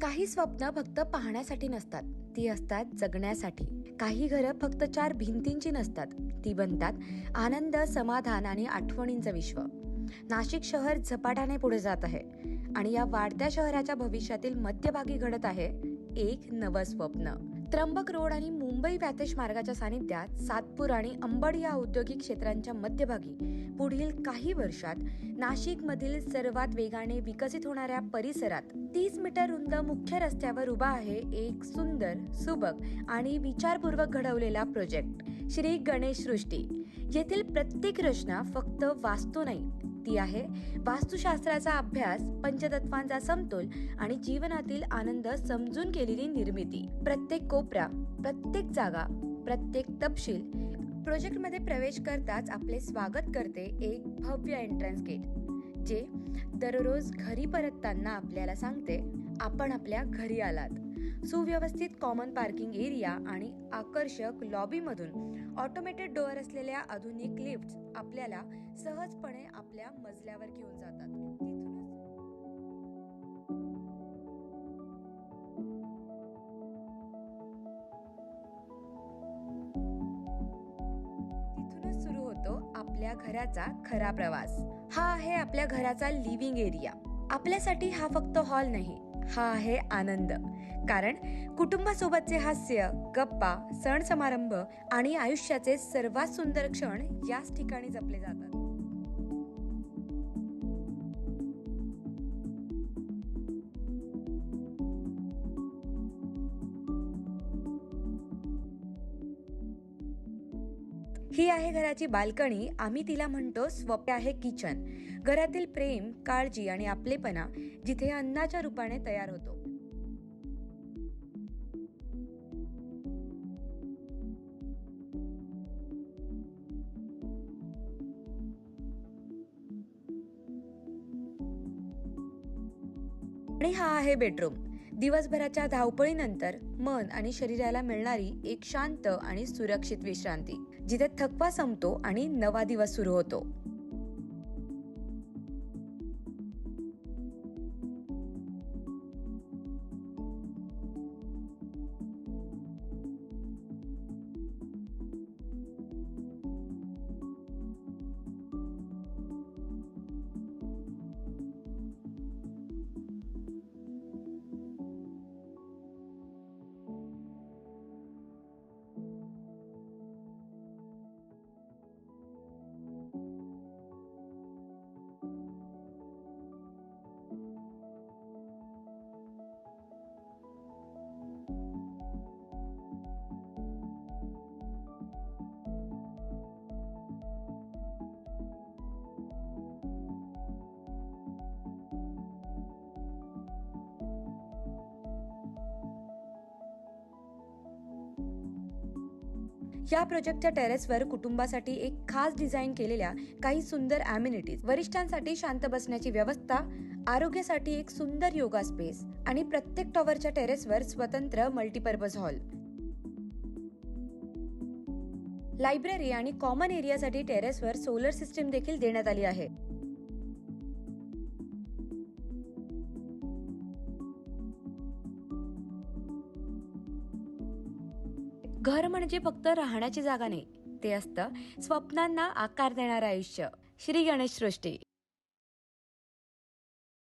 काही स्वप्न फक्त पाहण्यासाठी नसतात, ती असतात जगण्यासाठी. काही घरं फक्त चार भिंतींची नसतात, ती बनतात आनंद, समाधान आणि आठवणींचं विश्व. नाशिक शहर झपाट्याने पुढे जात आहे आणि या वाढत्या शहराच्या भविष्यातील मध्यभागी घडत आहे एक नवं स्वप्न. त्र्यंबक रोड आणि मुंबई व्यातेश मार्गाच्या सानिध्यात सातपूर आणि अंबड या औद्योगिक क्षेत्रांच्या मध्यभागी पुढील काही वर्षात नाशिकमधील सर्वात वेगाने विकसित होणाऱ्या परिसरात 30 मीटर रुंद मुख्य रस्त्यावर उभा आहे एक सुंदर, सुबक आणि विचारपूर्वक घडवलेला प्रोजेक्ट, श्री गणेश सृष्टी. येथील प्रत्येक रचना फक्त वास्तू नाही, ती आहे वास्तुशास्त्राचा अभ्यास, पंचतत्वांचा समतोल आणि जीवनातील आनंद समजून केलेली निर्मिती. प्रत्येक कोपरा, प्रत्येक जागा, प्रत्येक तपशील प्रोजेक्टमध्ये प्रवेश करताच आपले स्वागत करते एक भव्य एंट्रन्स गेट, जे दररोज घरी परतताना आपल्याला सांगते, आपण आपल्या घरी आलात. सुव्यवस्थित कॉमन पार्किंग एरिया आणि आकर्षक लॉबीमधून ऑटोमेटेड डोअर असलेल्या आधुनिक लिफ्ट्स आपल्याला सहजपणे आपल्या मजल्यावर घेऊन जातात. तिथूनच सुरू होतो आपल्या घराचा खरा प्रवास. हा आहे आपल्या घराचा लिव्हिंग एरिया. आपल्यासाठी हा फक्त हॉल नाही, हा आहे आनंद. कारण कुटुंबासोबतचे हास्य, गप्पा, सण समारंभ आणि आयुष्याचे सर्वात सुंदर क्षण याच ठिकाणी जपले जातात. ही आहे घराची बाल्कनी. आम्ही तिला म्हणतो स्वप्न आहे किचन. घरातील प्रेम, काळजी आणि आपलेपणा जिथे अन्नाच्या रूपाने तयार होतो. आणि हा आहे बेडरूम. दिवसभराच्या धावपळीनंतर मन आणि शरीराला मिळणारी एक शांत आणि सुरक्षित विश्रांती, जिथे थकवा संपतो आणि नवा दिवस सुरू होतो. या प्रोजेक्टच्या टेरेसवर कुटुंबासाठी एक खास डिझाईन केलेल्या काही सुंदर अम्युनिटीज, वरिष्ठांसाठी शांत बसण्याची व्यवस्था, आरोग्यासाठी एक सुंदर योगा स्पेस आणि प्रत्येक टॉवरच्या टेरेसवर स्वतंत्र मल्टीपर्पज हॉल, लायब्ररी आणि कॉमन एरियासाठी टेरेसवर सोलर सिस्टीम देखील देण्यात आली आहे. घर म्हणजे फक्त राहण्याची जागा नाही, ते असतं स्वप्नांना आकार देणारं आयुष्य. श्री गणेश सृष्टी.